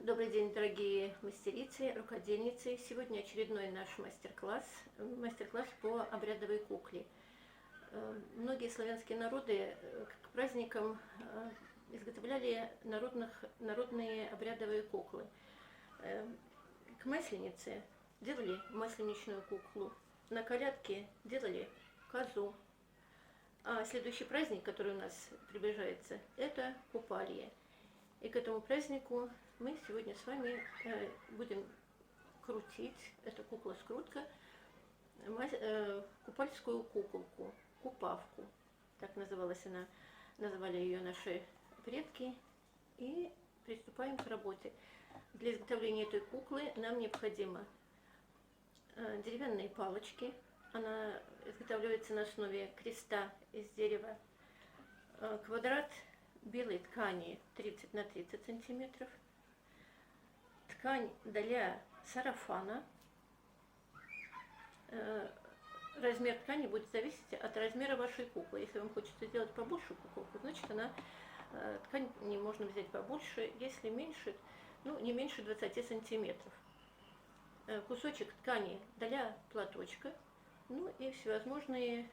Добрый день, дорогие мастерицы, рукодельницы. Сегодня очередной наш мастер-класс по обрядовой кукле. Многие славянские народы к праздникам изготовляли народные обрядовые куклы. К Масленице делали масленичную куклу, на колядке делали козу. А следующий праздник, который у нас приближается, это Купалье. И к этому празднику мы сегодня с вами будем крутить, это кукла-скрутка, купальскую куколку, купавку. Так называли ее наши предки. И приступаем к работе. Для изготовления этой куклы нам необходимо деревянные палочки. Она изготавливается на основе креста из дерева, квадрат белой ткани 30 на 30 сантиметров, ткань для сарафана. Размер ткани будет зависеть от размера вашей куклы. Если вам хочется сделать побольше куколку, значит ткань не можно взять побольше, если меньше, не меньше 20 сантиметров. Кусочек ткани для платочка, и всевозможные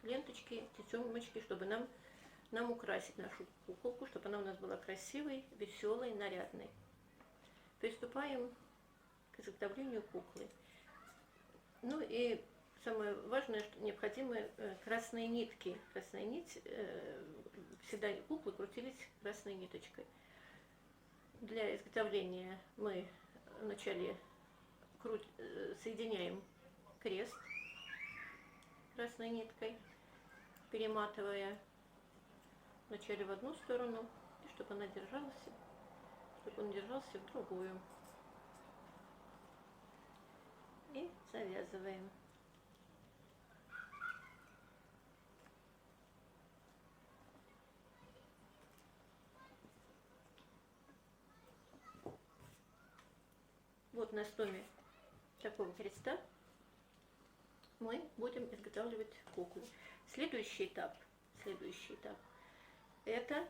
ленточки, тесемочки, чтобы нам украсить нашу куколку, чтобы она у нас была красивой, веселой, нарядной. Приступаем к изготовлению куклы. И самое важное, что необходимы красные нитки. Красная нить, всегда куклы крутились красной ниточкой. Для изготовления мы вначале соединяем крест красной ниткой, перематывая вначале в одну сторону, и чтобы он держался в другую. И завязываем. Вот на основе такого креста мы будем изготавливать куклу. Следующий этап это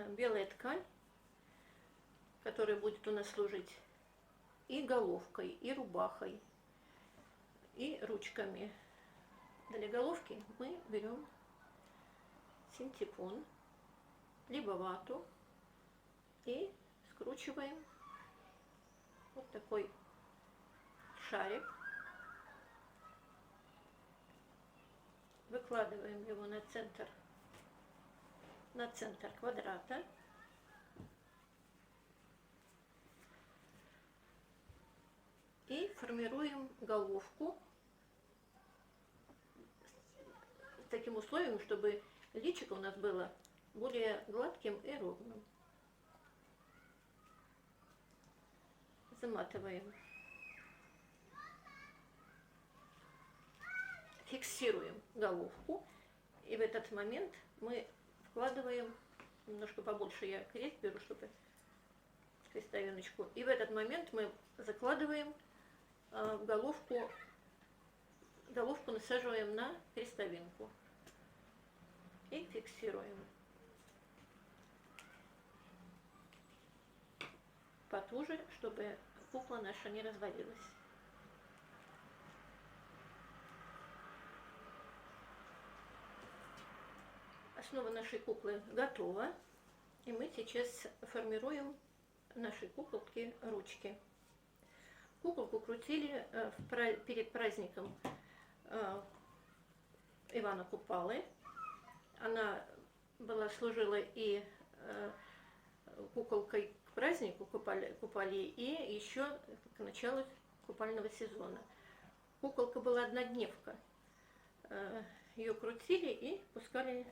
белая ткань, которая будет у нас служить и головкой, и рубахой, и ручками. Для головки мы берем синтепон, либо вату, и скручиваем вот такой шарик, выкладываем его на центр квадрата. И формируем головку с таким условием, чтобы личико у нас было более гладким и ровным. Заматываем. Фиксируем головку. И в этот момент мы вкладываем, немножко побольше я крест беру, чтобы крестовиночку. И в этот момент мы закладываем головку насаживаем на крестовинку и фиксируем потуже, чтобы кукла наша не развалилась. Основа нашей куклы готова, и мы сейчас формируем нашей куколки ручки. Куколку крутили перед праздником Ивана Купалы. Она служила и куколкой к празднику Купали, и еще к началу купального сезона. Куколка была однодневка. Ее крутили и пускали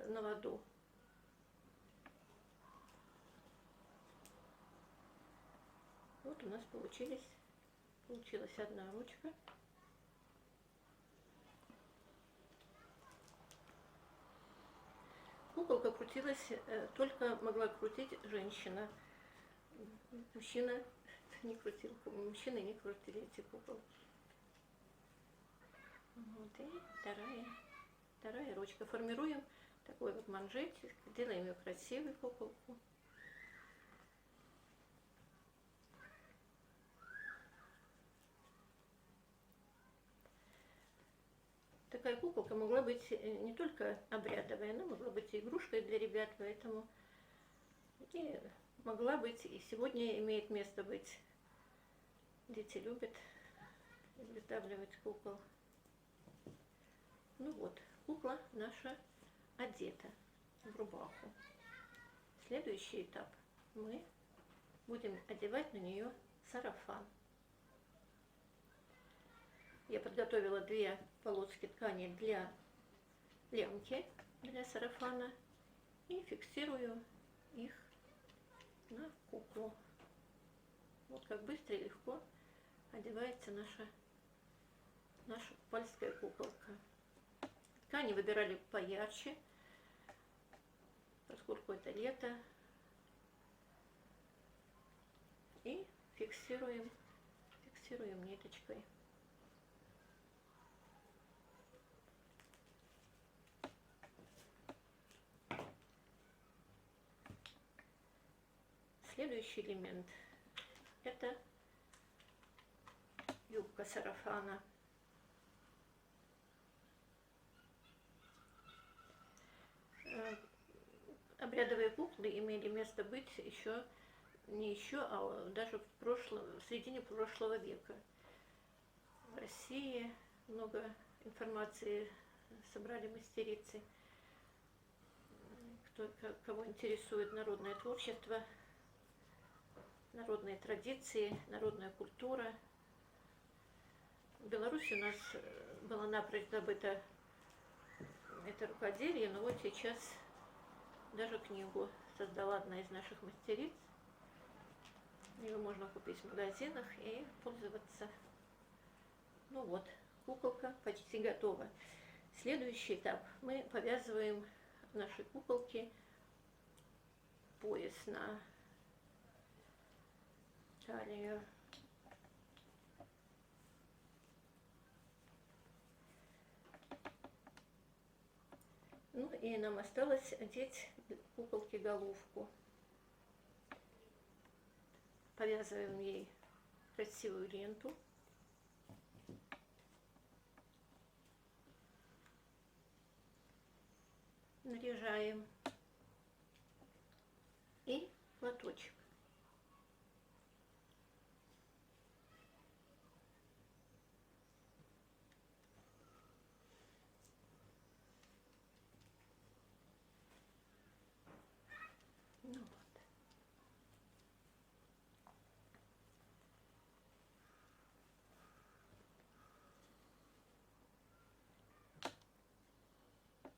на воду. Вот у нас получилась одна ручка. Куколка крутилась, только могла крутить женщина. Мужчины не крутили эти куколки. Вот, и вторая ручка. Формируем такой вот манжетик, делаем ее красивой куколку. такая куколка могла быть не только обрядовая, она могла быть и игрушкой для ребят, поэтому и могла быть, и сегодня имеет место быть. Дети любят изготавливать кукол. Ну вот, кукла наша одета в рубаху. Следующий этап. Мы будем одевать на нее сарафан. Я подготовила 2 полоски ткани для лямки, для сарафана, и фиксирую их на куклу. Вот как быстро и легко одевается наша купальская куколка. Ткани выбирали поярче, поскольку это лето. И фиксируем ниточкой. Следующий элемент – это юбка сарафана. Обрядовые куклы имели место быть даже в середине прошлого века. В России много информации собрали мастерицы. Кого интересует народное творчество, народные традиции, народная культура. В Беларуси у нас было напрочь забыто это рукоделие, но вот сейчас даже книгу создала одна из наших мастериц. Ее можно купить в магазинах и пользоваться. Ну вот, куколка почти готова. Следующий этап. Мы повязываем нашей куколке пояс на талию. Ну и нам осталось одеть куколке головку. Повязываем ей красивую ленту. Наряжаем. И платочек. Ну вот.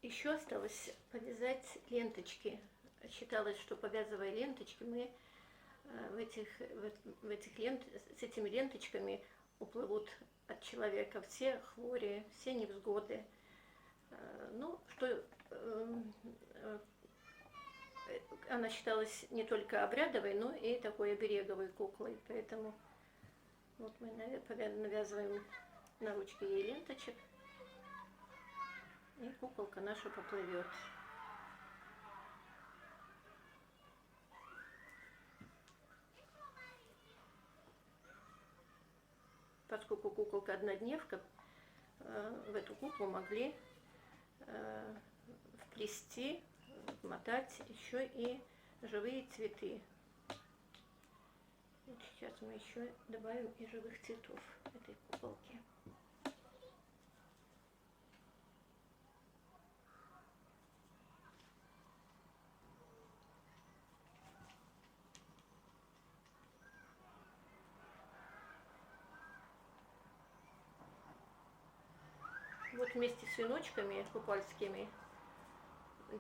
Еще осталось повязать ленточки. Считалось, что повязывая ленточки, мы с этими ленточками уплывут от человека все хвори, все невзгоды. Ну, что она считалась не только обрядовой, но и такой обереговой куклой. Поэтому вот мы навязываем на ручки ей ленточек, и куколка наша поплывет. Поскольку куколка однодневка, в эту куклу могли вплести, вмотать еще и живые цветы. Вот сейчас мы еще добавим и живых цветов этой куколке. Вот вместе с веночками купальскими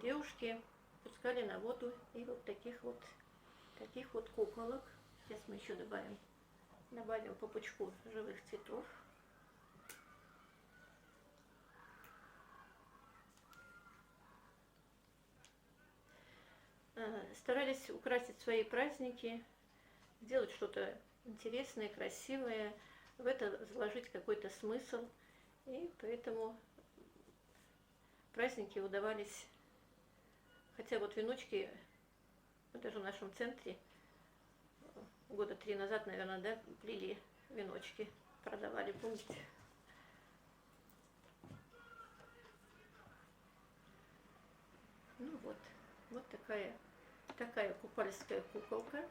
девушки пускали на воду и вот таких вот куколок. Сейчас мы еще добавим по пучку живых цветов. Старались украсить свои праздники, сделать что-то интересное, красивое, в это заложить какой-то смысл. И поэтому праздники удавались, хотя вот веночки, вот даже в нашем центре, года 3 назад, наверное, да, плели веночки, продавали, помните? Ну вот такая купальская куколка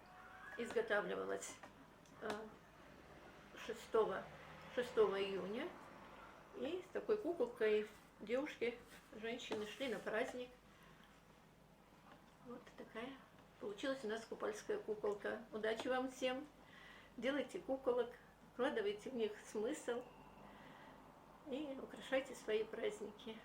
изготавливалась 6, 6 июня. И с такой куколкой девушки, женщины шли на праздник. Вот такая получилась у нас купальская куколка. Удачи вам всем! Делайте куколок, вкладывайте в них смысл и украшайте свои праздники.